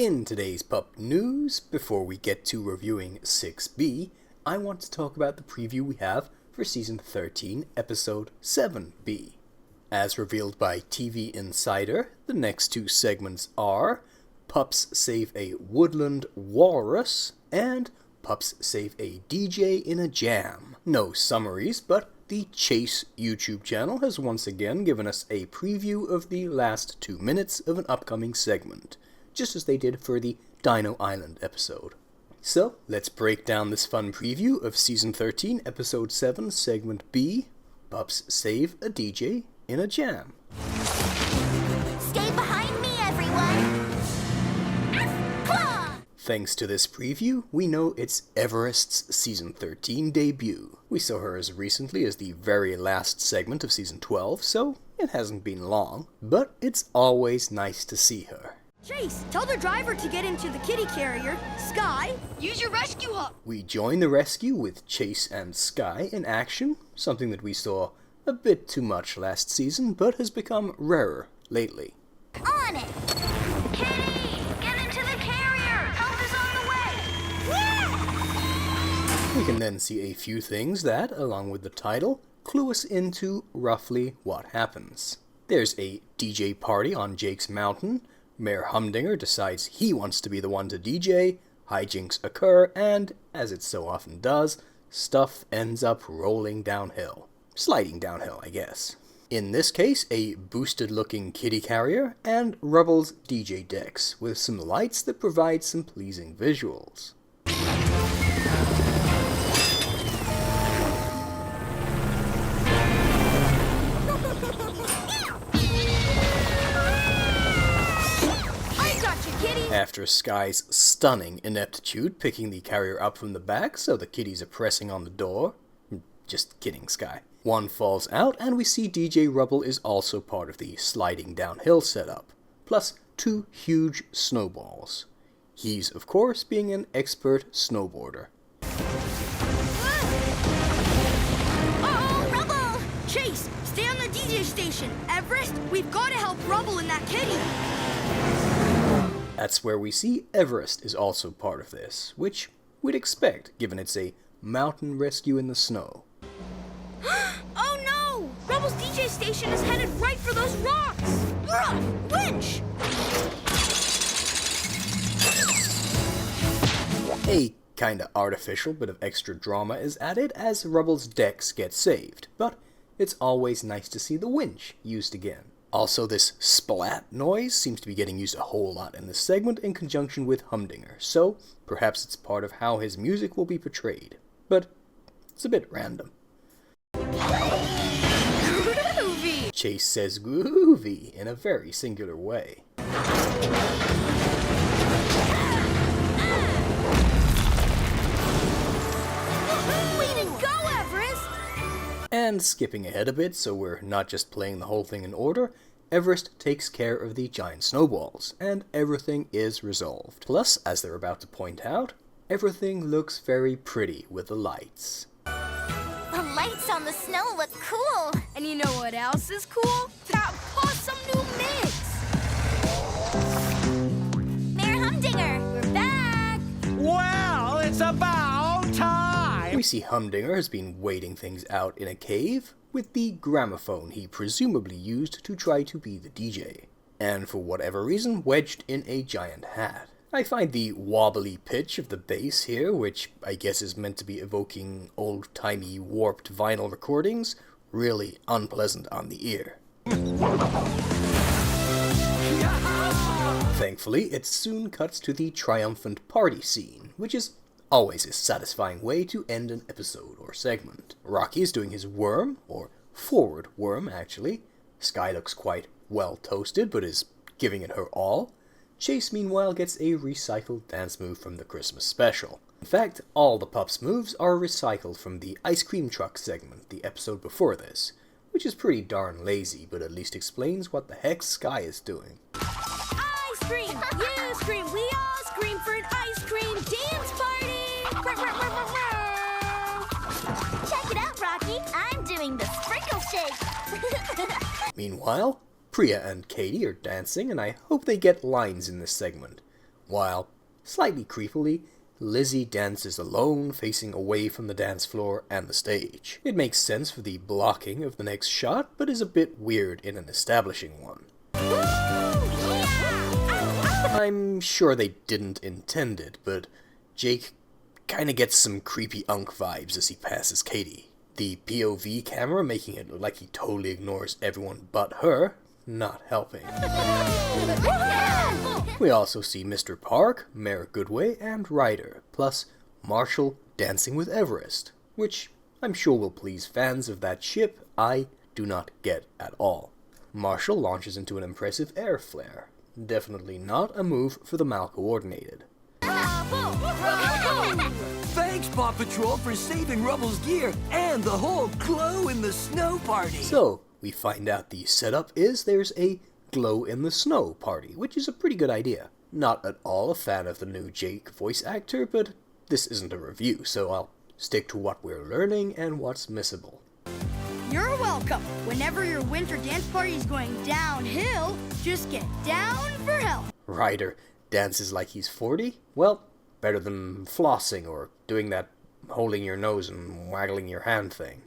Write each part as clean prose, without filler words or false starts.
In today's Pup News, before we get to reviewing 6B, I want to talk about the preview we have for Season 13, Episode 7B. As revealed by TV Insider, the next two segments are Pups Save a Woodland Walrus and Pups Save a DJ in a Jam. No summaries, but the Chase YouTube channel has once again given us a preview of the last 2 minutes of an upcoming segment, just as they did for the Dino Island episode. So, let's break down this fun preview of Season 13, Episode 7, Segment B, Pups Save a DJ in a Jam. Stay behind me, everyone! Thanks to this preview, we know it's Everest's Season 13 debut. We saw her as recently as the very last segment of Season 12, so it hasn't been long, but it's always nice to see her. Chase, tell the driver to get into the kitty carrier. Sky, use your rescue hook. We join the rescue with Chase and Sky in action, something that we saw a bit too much last season, but has become rarer lately. On it! Kitty! Get into the carrier! Help is on the way! We can then see a few things that, along with the title, clue us into roughly what happens. There's a DJ party on Jake's mountain, Mayor Humdinger decides he wants to be the one to DJ, hijinks occur, and, as it so often does, stuff ends up rolling downhill. Sliding downhill, I guess. In this case, a boosted-looking kitty carrier, and Rubble's DJ decks, with some lights that provide some pleasing visuals. After Sky's stunning ineptitude picking the carrier up from the back so the kitties are pressing on the door. Just kidding, Sky. One falls out, and we see DJ Rubble is also part of the sliding downhill setup, plus 2 huge snowballs. He's, of course, being an expert snowboarder. Uh-oh, Rubble! Chase, stay on the DJ station. Everest, we've got to help Rubble and that kitty. That's where we see Everest is also part of this, which we'd expect, given it's a mountain rescue in the snow. Oh no! Rubble's DJ station is headed right for those rocks! Winch! A kinda artificial bit of extra drama is added as Rubble's decks get saved, but it's always nice to see the winch used again. Also, this splat noise seems to be getting used a whole lot in this segment in conjunction with Humdinger, so perhaps it's part of how his music will be portrayed. But it's a bit random. Groovy! Chase says groovy in a very singular way. Way to go, Everest! And skipping ahead a bit so we're not just playing the whole thing in order, Everest takes care of the giant snowballs, and everything is resolved. Plus, as they're about to point out, everything looks very pretty with the lights. The lights on the snow look cool. And you know what else is cool? That awesome new mix! Mayor Humdinger, we're back! Well, it's about time! We see Humdinger has been waiting things out in a cave with the gramophone he presumably used to try to be the DJ, and for whatever reason wedged in a giant hat. I find the wobbly pitch of the bass here, which I guess is meant to be evoking old-timey warped vinyl recordings, really unpleasant on the ear. Thankfully, it soon cuts to the triumphant party scene, which is always a satisfying way to end an episode or segment. Rocky is doing his worm, or forward worm actually. Sky looks quite well toasted, but is giving it her all. Chase meanwhile gets a recycled dance move from the Christmas special. In fact, all the Pups moves are recycled from the ice cream truck segment, the episode before this, which is pretty darn lazy, but at least explains what the heck Sky is doing. Ice cream! You scream! We all scream for an ice cream dance party! Check it out, Rocky. I'm doing the sprinkle shake. Meanwhile, Priya and Katie are dancing, and I hope they get lines in this segment. while, slightly creepily, Lizzie dances alone, facing away from the dance floor and the stage. It makes sense for the blocking of the next shot, but is a bit weird in an establishing one. I'm sure they didn't intend it, but Jake kinda gets some creepy unk vibes as he passes Katie. The POV camera making it look like he totally ignores everyone but her, not helping. We also see Mr. Park, Mayor Goodway, and Ryder, plus Marshall dancing with Everest, which I'm sure will please fans of that ship I do not get at all. Marshall launches into an impressive air flare. Definitely not a move for the mal-coordinated. Thanks, Paw Patrol, for saving Rubble's gear and the whole glow-in-the-snow party. So, we find out the setup is there's a glow-in-the-snow party, which is a pretty good idea. Not at all a fan of the new Jake voice actor, but this isn't a review, so I'll stick to what we're learning and what's missable. You're welcome. Whenever your winter dance party is going downhill, just get down for help. Ryder dances like he's 40? Well, better than flossing or doing that holding your nose and waggling your hand thing.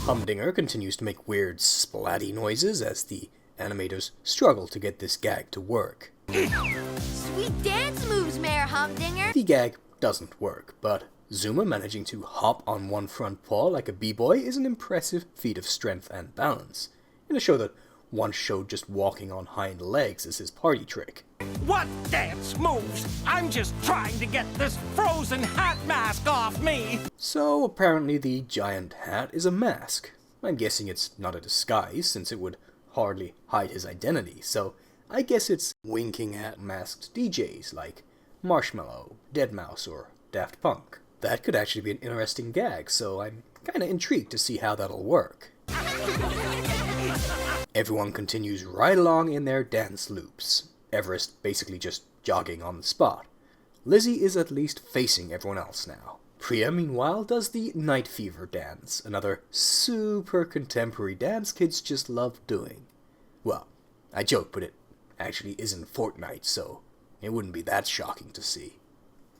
Humdinger continues to make weird splatty noises as the animators struggle to get this gag to work. Sweet dance moves, Mayor Humdinger. The gag doesn't work, but Zuma managing to hop on one front paw like a b-boy is an impressive feat of strength and balance, in a show that once showed just walking on hind legs as his party trick. What dance moves? I'm just trying to get this frozen hat mask off me. So apparently the giant hat is a mask. I'm guessing it's not a disguise, since it would hardly hide his identity, so I guess it's winking at masked DJs like Marshmallow, Deadmau5, or Daft Punk. That could actually be an interesting gag, so I'm kinda intrigued to see how that'll work. Everyone continues right along in their dance loops. Everest basically just jogging on the spot. Lizzie is at least facing everyone else now. Priya, meanwhile, does the Night Fever dance, another super contemporary dance kids just love doing. Well, I joke, but it actually isn't Fortnite, so it wouldn't be that shocking to see.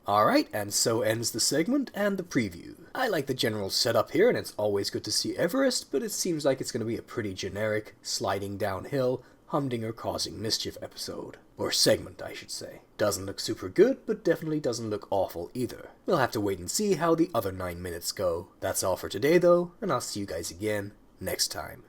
Alright, and so ends the segment and the preview. I like the general setup here, and it's always good to see Everest, but it seems like it's going to be a pretty generic, sliding downhill, Humdinger causing mischief episode. Or segment, I should say. Doesn't look super good, but definitely doesn't look awful either. We'll have to wait and see how the other 9 minutes go. That's all for today though, and I'll see you guys again next time.